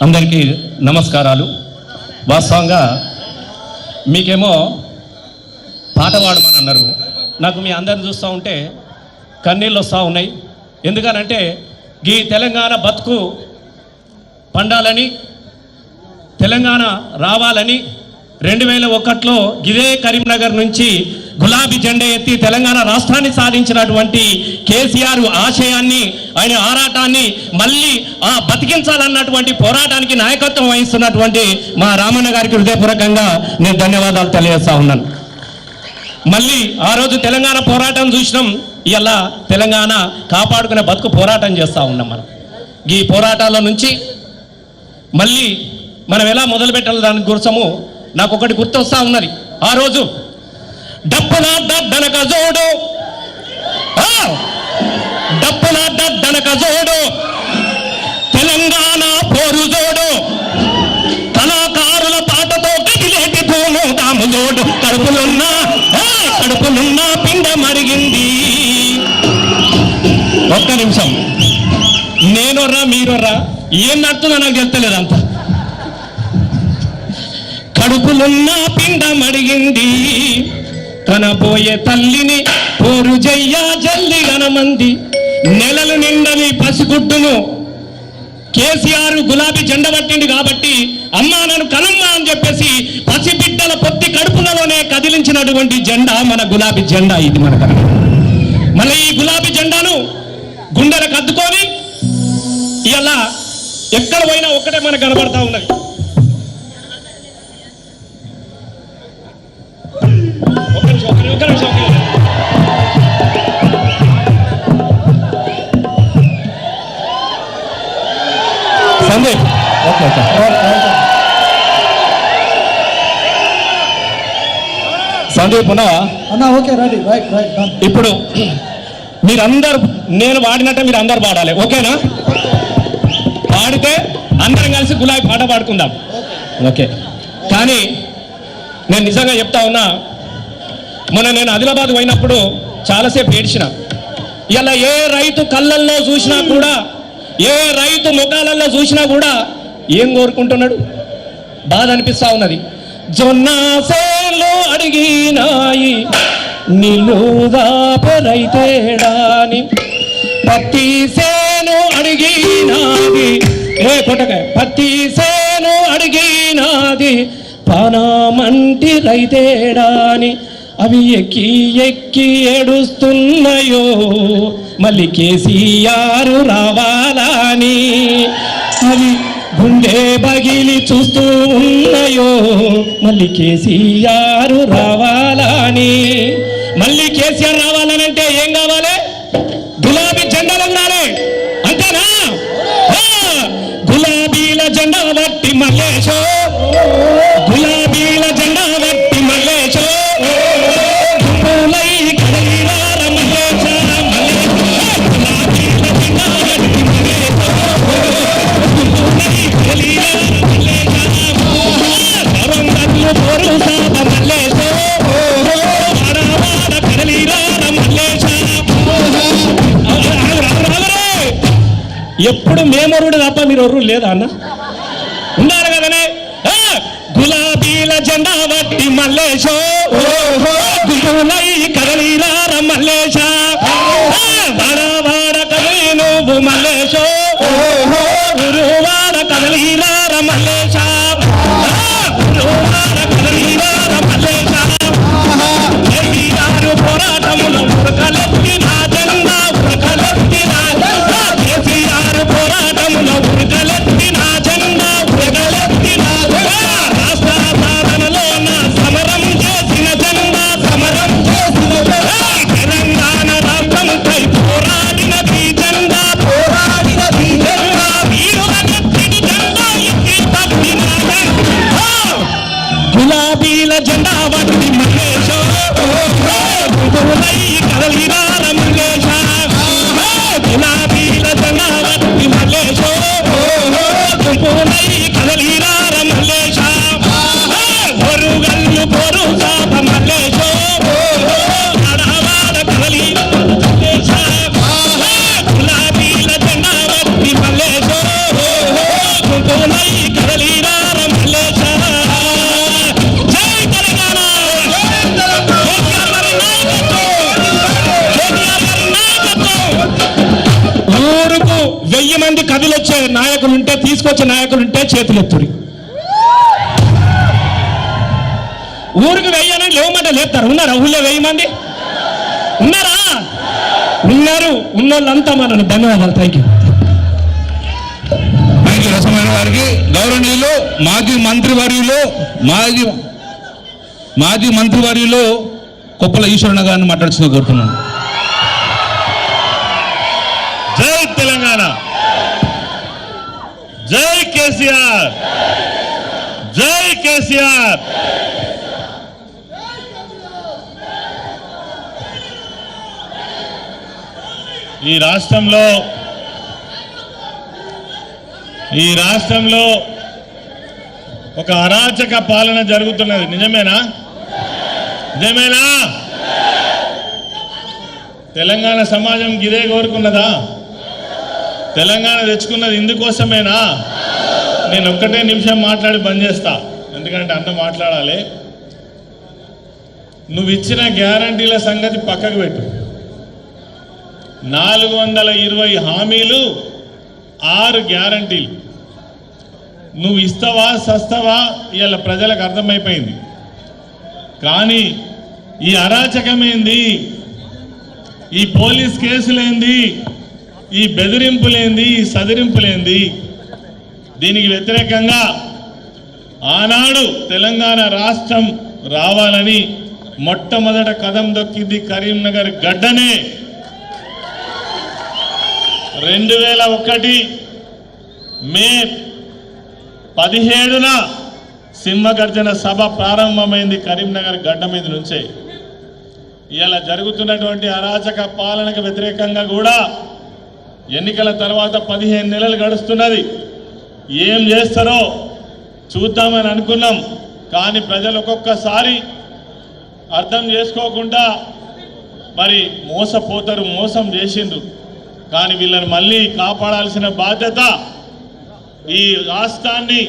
అందరికీ నమస్కారాలు. వాస్తవంగా మీకేమో పాట పాడమని అన్నారు. నాకు మీ అందరిని చూస్తూ ఉంటే కన్నీళ్ళు వస్తూ ఉన్నాయి. ఎందుకనంటే ఈ తెలంగాణ బతుకు పండాలని, తెలంగాణ రావాలని 2001లో ఇదే కరీంనగర్ నుంచి గులాబీ జెండా ఎత్తి తెలంగాణ రాష్ట్రాన్ని సాధించినటువంటి కేసీఆర్ ఆశయాన్ని, ఆయన ఆరాటాన్ని మళ్ళీ బతికించాలన్నటువంటి పోరాటానికి నాయకత్వం వహిస్తున్నటువంటి మా రామన్న గారికి హృదయపూర్వకంగా నేను ధన్యవాదాలు తెలియజేస్తా ఉన్నాను. మళ్ళీ ఆ రోజు తెలంగాణ పోరాటం చూసినాం, ఇలా తెలంగాణ కాపాడుకునే బతుకు పోరాటం చేస్తూ ఉన్నాం. మనం ఈ పోరాటాల నుంచి మళ్ళీ మనం ఎలా మొదలు పెట్టాలి దాని కోసము నాకు ఒకటి గుర్తొస్తా ఉన్నది. ఆ రోజు డప్పులాడ్డనక జోడు, డప్పులాడ్డనక జోడు, తెలంగాణ పోరు జోడు, కళాకారుల పాటతో గదిలేటి తోను దాము జోడు, కడుపులున్నా పిండ మరిగింది. ఒక్క నిమిషం, నేనొర్రా మీరొర్రా ఏం నడుతుందో నాకు తెలుస్తలేదంత. కడుపులున్న పిండ మడిగింది, కనబోయే తల్లిని పోరు జయ్య జల్లి గనమంది, నెలలు నిండని పసిగుడ్డును కేసీఆర్ గులాబీ జెండా పట్టింది కాబట్టి అమ్మా నన్ను కనమ్మా అని చెప్పేసి పసిబిడ్డల పొత్తి కడుపులలోనే కదిలించినటువంటి జెండా మన గులాబీ జెండా. ఇది మన మళ్ళీ ఈ గులాబీ జెండాను గుండెలకు అద్దుకొని ఇలా ఎక్కడ పోయినా ఒక్కటే మనకు కనబడతా ఉన్నది. సందీప్ సందీప్ ఉన్నావా? ఇప్పుడు మీరందరూ నేను పాడినట్టే మీరు అందరు పాడాలి, ఓకేనా? పాడితే అందరం కలిసి గులాబీ పాట పాడుకుందాం, ఓకే? కానీ నేను నిజంగా చెప్తా ఉన్నా, మొన్న నేను ఆదిలాబాద్ పోయినప్పుడు చాలాసేపు ఏడ్చిన. ఇలా ఏ రైతు కళ్ళల్లో చూసినా కూడా, ఏ రైతు ముఖాలలో చూసినా కూడా ఏం కోరుకుంటున్నాడు? బాధ అనిపిస్తా ఉన్నది. జొన్న సేలు అడిగినాయి నిలుదాపరైతేడాని, పత్తి సేను అడిగినాది పత్తి సేను అడిగినాది పానమంటి రైతేడాని, అవి ఎక్కి ఎక్కి ఏడుస్తున్నాయో మళ్ళీ కేసీఆర్ రావాలని, అవి గుండె బగిలి చూస్తూ ఉన్నాయో మళ్ళీ కేసీఆర్ రావాలని. మళ్ళీ కేసీఆర్ రావాలనంటే ఏం కావాలి? గులాబీ జెండాలు ఉండాలి, అంతేనా? గులాబీల జెండా బట్టి మల్లేశో, గులాబీల జెండా బట్టి మల్లేశో, ఎప్పుడు మేమరుడు తప్ప మీరు ఒర్రు లేదా అన్న? ఉన్నారు కదనే. గులాబీల జెండా బట్టి మల్లేశో, కదలీరార మల్లేశ, వాడ కదలి నువ్వు మల్లేశో, గురువాడ కదలీరార మల్లేశ, గురువాడ కదలీరార మల్లేశ, కేసీఆర్ పోరాటములు ఉరకలెత్తి నా జెండా, ఉరకలెత్తి నా జెండా, కేసీఆర్ పోరాటములు ఉరకలెత్తి నా జెండా, ఉరకలెత్తి నా జెండా, రాష్ట్ర సాధనలో నా సమరం చేసిన జెండా, సమరం చేసిన జెండా, తెలంగాణ రాష్ట్రంపై పోరాడినది జెండా, పోరాడినది జెండా, వీరుల నెత్తిని జెండా ఎత్తి పట్టిన జెండా, గులాబీల జెండా బట్టి మల్లేశో, కదలిరార మల్లేశ, గులాబీల జెండా బట్టి మల్లేశో, కదలిరార మల్లేశ, పొరుగల్లు పొరు సాప మల్లేశో, కదలి మల్లేశ, గులాబీల జెండా బట్టి మల్లేశో, గుంపుమై కదలిరార మల్లేశ. జై తెలంగాణ. కేసీఆర్ గారి నాయకత్వం. ఊరుకు 1000 మంది కదిలొచ్చే నాయకులుంటే, తీసుకొచ్చే నాయకులుంటే చేతులెత్తురి. ఊరికి 1000 అని లేవమంటే లేపుతారు. ఉన్నారా ఊళ్ళో 1000 మంది? ఉన్నారా? ఉన్నారు. ఉన్నోళ్ళంతా మనను. ధన్యవాదాలు. థ్యాంక్ యూ రసమైన గారికి. గౌరవనీయులు మాజీ మంత్రివర్యులు కొప్పల ఈశ్వరన్న గారిని మాట్లాడుతూ కోరుతున్నాను. జై తెలంగాణ. జై కేసీఆర్. జై కేసీఆర్. ఈ రాష్ట్రంలో ఒక అరాచక పాలన జరుగుతున్నది. నిజమేనా? తెలంగాణ సమాజం గిదే కోరుకున్నదా? తెలంగాణ తెచ్చుకున్నది ఇందుకోసమేనా? నేను ఒక్కటే నిమిషం మాట్లాడి బంద్ చేస్తా, ఎందుకంటే అన్న మాట్లాడాలి. నువ్వు ఇచ్చిన గ్యారంటీల సంగతి పక్కకు పెట్టు. 420 హామీలు, 6 గ్యారంటీలు. నువ్వు ఇస్తావా సస్తావా ఇవాళ ప్రజలకు అర్థమైపోయింది. కానీ ఈ అరాచకమేంది, ఈ పోలీస్ కేసులేంది, ఈ బెదిరింపులేంది, ఈ సదిరింపులేంది? దీనికి వ్యతిరేకంగా ఆనాడు తెలంగాణ రాష్ట్రం రావాలని మొట్టమొదట కదం దొక్కింది కరీంనగర్ గడ్డనే. 2001 మే 17న సింహగర్జన సభ ప్రారంభమైంది కరీంనగర్ గడ్డ మీద నుంచే. ఇలా జరుగుతున్నటువంటి అరాచక పాలనకు వ్యతిరేకంగా కూడా ఎన్నికల తర్వాత 15 నెలలు గడుస్తున్నది. ఏం చేస్తారో చూద్దామని అనుకున్నాం. కానీ ప్రజలు ఒక్కొక్కసారి అర్థం చేసుకోకుండా మరి మోసపోతారు, మోసం చేసిండ్రు. కానీ వీళ్ళని మళ్ళీ కాపాడాల్సిన బాధ్యత ఈ రాష్ట్రాన్ని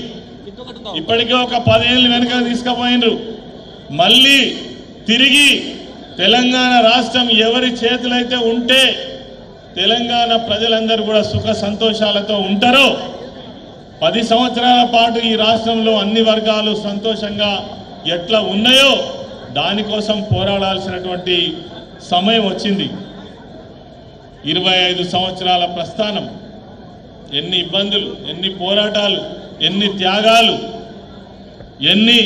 ఇప్పటికే ఒక 10 ఏళ్ళు వెనుక తీసుకుపోయినరు. మళ్ళీ తిరిగి తెలంగాణ రాష్ట్రం ఎవరి చేతులైతే ఉంటే తెలంగాణ ప్రజలందరూ కూడా సుఖ సంతోషాలతో ఉంటారో, 10 సంవత్సరాల పాటు ఈ రాష్ట్రంలో అన్ని వర్గాలు సంతోషంగా ఎట్లా ఉన్నాయో దానికోసం పోరాడాల్సినటువంటి సమయం వచ్చింది. 25 సంవత్సరాల ప్రస్థానం, ఎన్ని ఇబ్బందులు, ఎన్ని పోరాటాలు, ఎన్ని త్యాగాలు, ఎన్ని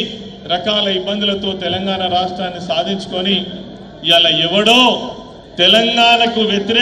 రకాల ఇబ్బందులతో తెలంగాణ రాష్ట్రాన్ని సాధించుకొని ఇవాళ ఎవడో తెలంగాణకు వ్యతిరేక